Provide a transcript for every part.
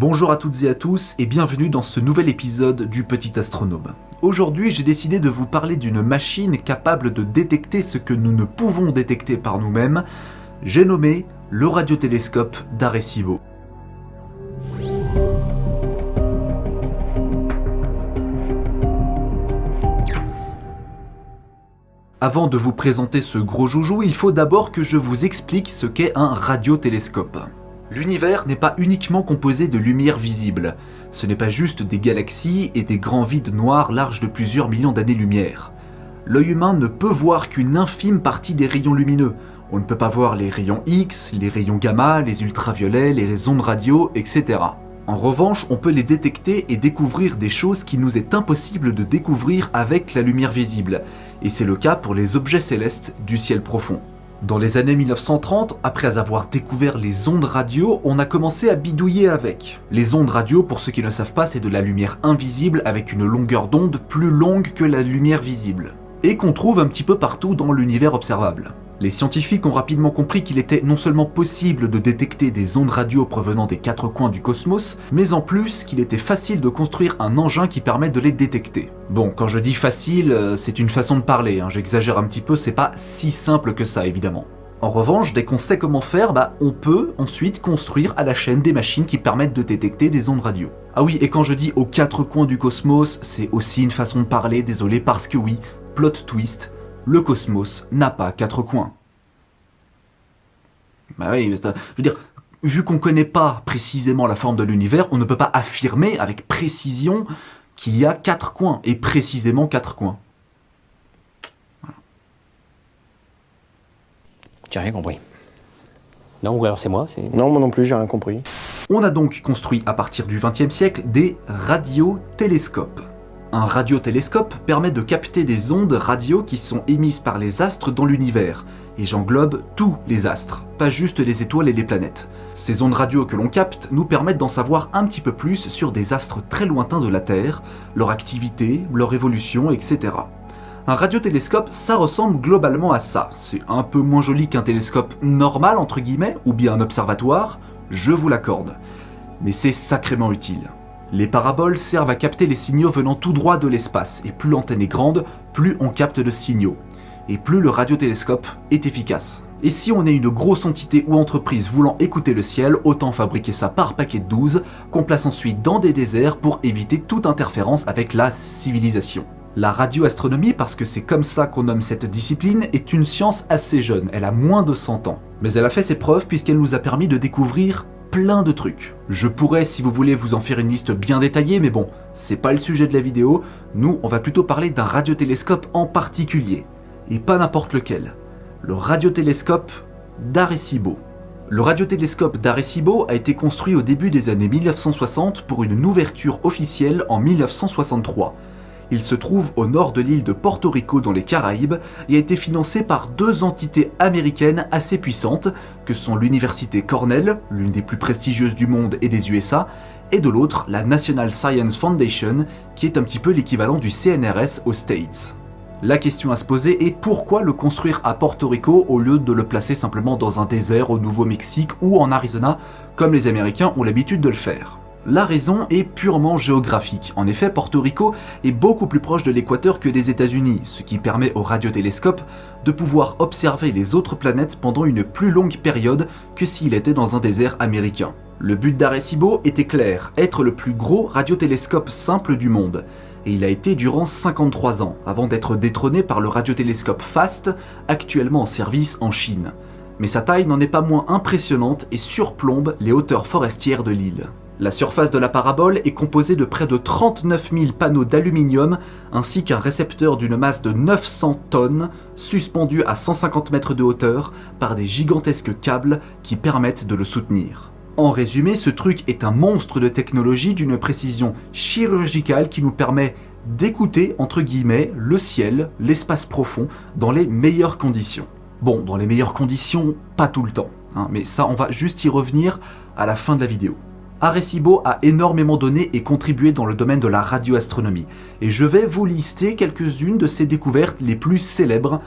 Bonjour à toutes et à tous et bienvenue dans ce nouvel épisode du Petit Astronome. Aujourd'hui, j'ai décidé de vous parler d'une machine capable de détecter ce que nous ne pouvons détecter par nous-mêmes. J'ai nommé le radiotélescope d'Arecibo. Avant de vous présenter ce gros joujou, il faut d'abord que je vous explique ce qu'est un radiotélescope. L'univers n'est pas uniquement composé de lumière visible. Ce n'est pas juste des galaxies et des grands vides noirs larges de plusieurs millions d'années-lumière. L'œil humain ne peut voir qu'une infime partie des rayons lumineux. On ne peut pas voir les rayons X, les rayons gamma, les ultraviolets, les ondes radio, etc. En revanche, on peut les détecter et découvrir des choses qu'il nous est impossible de découvrir avec la lumière visible. Et c'est le cas pour les objets célestes du ciel profond. Dans les années 1930, après avoir découvert les ondes radio, on a commencé à bidouiller avec. Les ondes radio, pour ceux qui ne savent pas, c'est de la lumière invisible avec une longueur d'onde plus longue que la lumière visible, et qu'on trouve un petit peu partout dans l'univers observable. Les scientifiques ont rapidement compris qu'il était non seulement possible de détecter des ondes radio provenant des quatre coins du cosmos, mais en plus qu'il était facile de construire un engin qui permet de les détecter. Bon, quand je dis facile, c'est une façon de parler, j'exagère un petit peu, c'est pas si simple que ça évidemment. En revanche, dès qu'on sait comment faire, on peut ensuite construire à la chaîne des machines qui permettent de détecter des ondes radio. Ah oui, et quand je dis aux quatre coins du cosmos, c'est aussi une façon de parler, désolé, parce que oui, plot twist, le cosmos n'a pas quatre coins. Bah oui, je veux dire, vu qu'on ne connaît pas précisément la forme de l'univers, on ne peut pas affirmer avec précision qu'il y a quatre coins, et précisément quatre coins. Voilà. J'ai rien compris. Non, ou alors c'est moi Non, moi non plus, j'ai rien compris. On a donc construit à partir du XXe siècle des radiotélescopes. Un radiotélescope permet de capter des ondes radio qui sont émises par les astres dans l'univers, et j'englobe tous les astres, pas juste les étoiles et les planètes. Ces ondes radio que l'on capte nous permettent d'en savoir un petit peu plus sur des astres très lointains de la Terre, leur activité, leur évolution, etc. Un radiotélescope, ça ressemble globalement à ça. C'est un peu moins joli qu'un télescope normal, entre guillemets, ou bien un observatoire, je vous l'accorde. Mais c'est sacrément utile. Les paraboles servent à capter les signaux venant tout droit de l'espace, et plus l'antenne est grande, plus on capte de signaux, et plus le radiotélescope est efficace. Et si on est une grosse entité ou entreprise voulant écouter le ciel, autant fabriquer ça par paquet de 12, qu'on place ensuite dans des déserts pour éviter toute interférence avec la civilisation. La radioastronomie, parce que c'est comme ça qu'on nomme cette discipline, est une science assez jeune, elle a moins de 100 ans. Mais elle a fait ses preuves puisqu'elle nous a permis de découvrir plein de trucs. Je pourrais, si vous voulez, vous en faire une liste bien détaillée, mais bon, c'est pas le sujet de la vidéo. Nous, on va plutôt parler d'un radiotélescope en particulier, et pas n'importe lequel. Le radiotélescope d'Arecibo. Le radiotélescope d'Arecibo a été construit au début des années 1960 pour une ouverture officielle en 1963. Il se trouve au nord de l'île de Porto Rico dans les Caraïbes et a été financé par deux entités américaines assez puissantes que sont l'université Cornell, l'une des plus prestigieuses du monde et des USA, et de l'autre la National Science Foundation qui est un petit peu l'équivalent du CNRS aux States. La question à se poser est pourquoi le construire à Porto Rico au lieu de le placer simplement dans un désert au Nouveau-Mexique ou en Arizona comme les Américains ont l'habitude de le faire. La raison est purement géographique. En effet, Porto Rico est beaucoup plus proche de l'équateur que des États-Unis, ce qui permet au radiotélescope de pouvoir observer les autres planètes pendant une plus longue période que s'il était dans un désert américain. Le but d'Arecibo était clair, être le plus gros radiotélescope simple du monde. Et il a été durant 53 ans, avant d'être détrôné par le radiotélescope FAST, actuellement en service en Chine. Mais sa taille n'en est pas moins impressionnante et surplombe les hauteurs forestières de l'île. La surface de la parabole est composée de près de 39 000 panneaux d'aluminium ainsi qu'un récepteur d'une masse de 900 tonnes suspendu à 150 mètres de hauteur par des gigantesques câbles qui permettent de le soutenir. En résumé, ce truc est un monstre de technologie d'une précision chirurgicale qui nous permet d'écouter, entre guillemets, le ciel, l'espace profond, dans les meilleures conditions. Bon, dans les meilleures conditions, pas tout le temps, mais ça on va juste y revenir à la fin de la vidéo. Arecibo a énormément donné et contribué dans le domaine de la radioastronomie, et je vais vous lister quelques-unes de ses découvertes les plus célèbres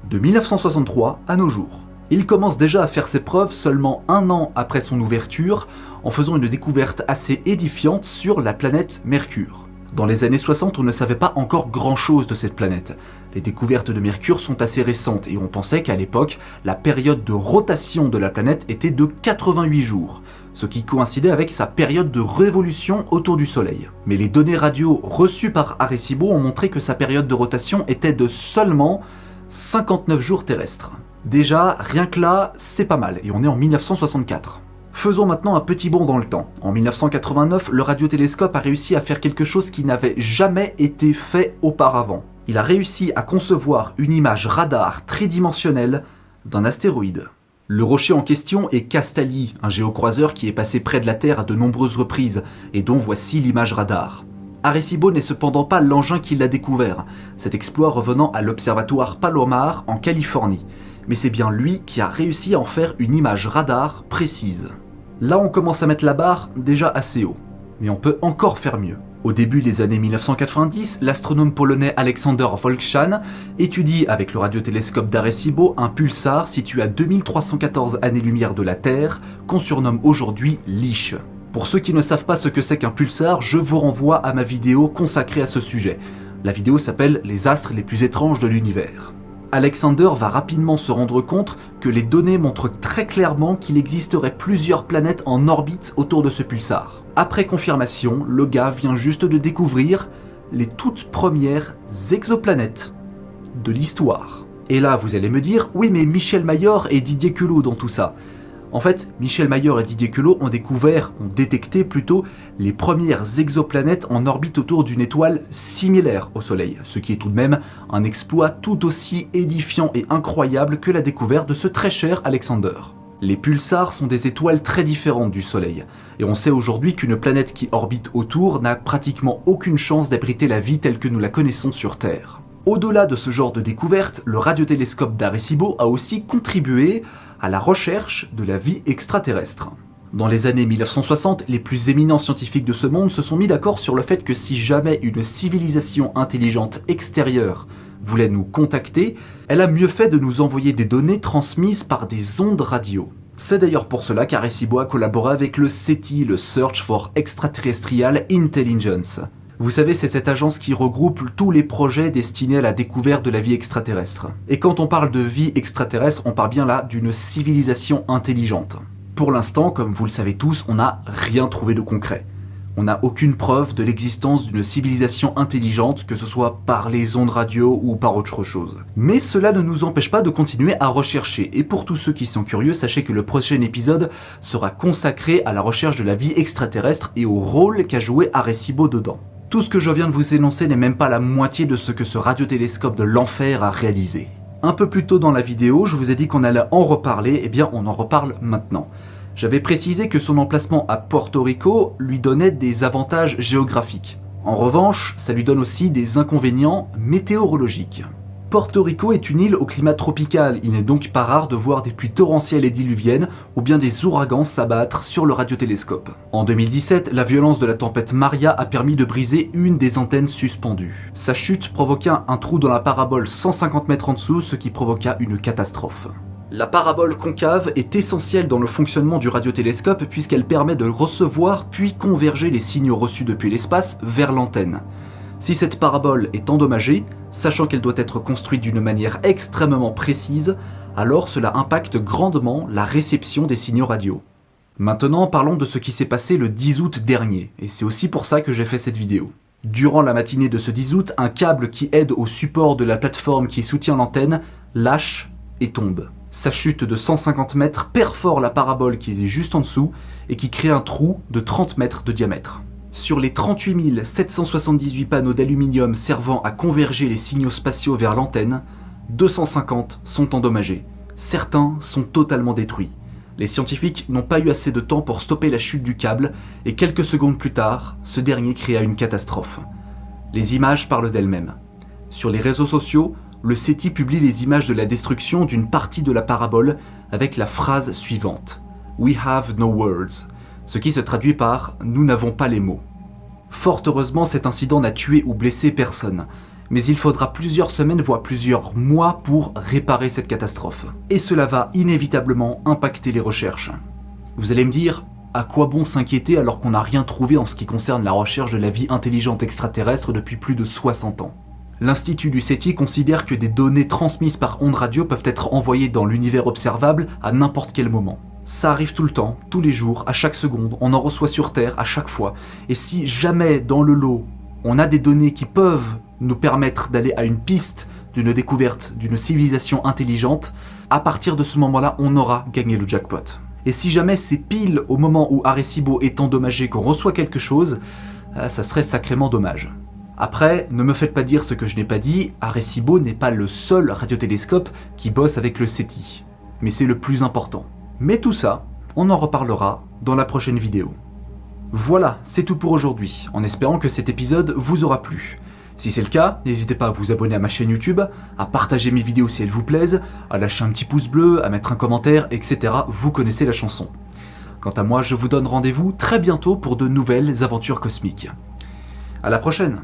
de 1963 à nos jours. Il commence déjà à faire ses preuves seulement 1 an après son ouverture, en faisant une découverte assez édifiante sur la planète Mercure. Dans les années 60, on ne savait pas encore grand-chose de cette planète. Les découvertes de Mercure sont assez récentes et on pensait qu'à l'époque, la période de rotation de la planète était de 88 jours, ce qui coïncidait avec sa période de révolution autour du Soleil. Mais les données radio reçues par Arecibo ont montré que sa période de rotation était de seulement 59 jours terrestres. Déjà, rien que là, c'est pas mal, et on est en 1964. Faisons maintenant un petit bond dans le temps. En 1989, le radiotélescope a réussi à faire quelque chose qui n'avait jamais été fait auparavant. Il a réussi à concevoir une image radar tridimensionnelle d'un astéroïde. Le rocher en question est Castelli, un géocroiseur qui est passé près de la Terre à de nombreuses reprises, et dont voici l'image radar. Arecibo n'est cependant pas l'engin qui l'a découvert, cet exploit revenant à l'observatoire Palomar en Californie, mais c'est bien lui qui a réussi à en faire une image radar précise. Là on commence à mettre la barre déjà assez haut, mais on peut encore faire mieux. Au début des années 1990, l'astronome polonais Aleksander Volczan étudie avec le radiotélescope d'Arecibo un pulsar situé à 2314 années-lumière de la Terre, qu'on surnomme aujourd'hui Licht. Pour ceux qui ne savent pas ce que c'est qu'un pulsar, je vous renvoie à ma vidéo consacrée à ce sujet. La vidéo s'appelle « Les astres les plus étranges de l'univers ». Alexander va rapidement se rendre compte que les données montrent très clairement qu'il existerait plusieurs planètes en orbite autour de ce pulsar. Après confirmation, le gars vient juste de découvrir les toutes premières exoplanètes de l'histoire. Et là, vous allez me dire, oui mais Michel Mayor et Didier Queloz dans tout ça. En fait, Michel Mayor et Didier Queloz ont détecté plutôt les premières exoplanètes en orbite autour d'une étoile similaire au Soleil, ce qui est tout de même un exploit tout aussi édifiant et incroyable que la découverte de ce très cher Alexander. Les pulsars sont des étoiles très différentes du Soleil, et on sait aujourd'hui qu'une planète qui orbite autour n'a pratiquement aucune chance d'abriter la vie telle que nous la connaissons sur Terre. Au-delà de ce genre de découverte, le radiotélescope d'Arecibo a aussi contribué à la recherche de la vie extraterrestre. Dans les années 1960, les plus éminents scientifiques de ce monde se sont mis d'accord sur le fait que si jamais une civilisation intelligente extérieure voulait nous contacter, elle a mieux fait de nous envoyer des données transmises par des ondes radio. C'est d'ailleurs pour cela qu'Arecibo a collaboré avec le SETI, le Search for Extraterrestrial Intelligence. Vous savez, c'est cette agence qui regroupe tous les projets destinés à la découverte de la vie extraterrestre. Et quand on parle de vie extraterrestre, on parle bien là d'une civilisation intelligente. Pour l'instant, comme vous le savez tous, on n'a rien trouvé de concret. On n'a aucune preuve de l'existence d'une civilisation intelligente, que ce soit par les ondes radio ou par autre chose. Mais cela ne nous empêche pas de continuer à rechercher, et pour tous ceux qui sont curieux, sachez que le prochain épisode sera consacré à la recherche de la vie extraterrestre et au rôle qu'a joué Arecibo dedans. Tout ce que je viens de vous énoncer n'est même pas la moitié de ce que ce radiotélescope de l'enfer a réalisé. Un peu plus tôt dans la vidéo, je vous ai dit qu'on allait en reparler, et bien on en reparle maintenant. J'avais précisé que son emplacement à Porto Rico lui donnait des avantages géographiques. En revanche, ça lui donne aussi des inconvénients météorologiques. Porto Rico est une île au climat tropical, il n'est donc pas rare de voir des pluies torrentielles et diluviennes ou bien des ouragans s'abattre sur le radiotélescope. En 2017, la violence de la tempête Maria a permis de briser une des antennes suspendues. Sa chute provoqua un trou dans la parabole 150 mètres en dessous, ce qui provoqua une catastrophe. La parabole concave est essentielle dans le fonctionnement du radiotélescope puisqu'elle permet de recevoir puis converger les signaux reçus depuis l'espace vers l'antenne. Si cette parabole est endommagée, sachant qu'elle doit être construite d'une manière extrêmement précise, alors cela impacte grandement la réception des signaux radio. Maintenant, parlons de ce qui s'est passé le 10 août dernier, et c'est aussi pour ça que j'ai fait cette vidéo. Durant la matinée de ce 10 août, un câble qui aide au support de la plateforme qui soutient l'antenne lâche et tombe. Sa chute de 150 mètres perfore la parabole qui est juste en dessous et qui crée un trou de 30 mètres de diamètre. Sur les 38 778 panneaux d'aluminium servant à converger les signaux spatiaux vers l'antenne, 250 sont endommagés. Certains sont totalement détruits. Les scientifiques n'ont pas eu assez de temps pour stopper la chute du câble et quelques secondes plus tard, ce dernier créa une catastrophe. Les images parlent d'elles-mêmes. Sur les réseaux sociaux, le SETI publie les images de la destruction d'une partie de la parabole avec la phrase suivante « We have no words », ce qui se traduit par « Nous n'avons pas les mots ». Fort heureusement, cet incident n'a tué ou blessé personne, Mais il faudra plusieurs semaines, voire plusieurs mois pour réparer cette catastrophe. Et cela va inévitablement impacter les recherches. Vous allez me dire, à quoi bon s'inquiéter alors qu'on n'a rien trouvé en ce qui concerne la recherche de la vie intelligente extraterrestre depuis plus de 60 ans? L'Institut du SETI considère que des données transmises par ondes radio peuvent être envoyées dans l'univers observable à n'importe quel moment. Ça arrive tout le temps, tous les jours, à chaque seconde, on en reçoit sur Terre à chaque fois. Et si jamais dans le lot, on a des données qui peuvent nous permettre d'aller à une piste d'une découverte d'une civilisation intelligente, à partir de ce moment-là, on aura gagné le jackpot. Et si jamais c'est pile au moment où Arecibo est endommagé qu'on reçoit quelque chose, ça serait sacrément dommage. Après, ne me faites pas dire ce que je n'ai pas dit, Arecibo n'est pas le seul radiotélescope qui bosse avec le SETI. Mais c'est le plus important. Mais tout ça, on en reparlera dans la prochaine vidéo. Voilà, c'est tout pour aujourd'hui, en espérant que cet épisode vous aura plu. Si c'est le cas, n'hésitez pas à vous abonner à ma chaîne YouTube, à partager mes vidéos si elles vous plaisent, à lâcher un petit pouce bleu, à mettre un commentaire, etc. Vous connaissez la chanson. Quant à moi, je vous donne rendez-vous très bientôt pour de nouvelles aventures cosmiques. À la prochaine!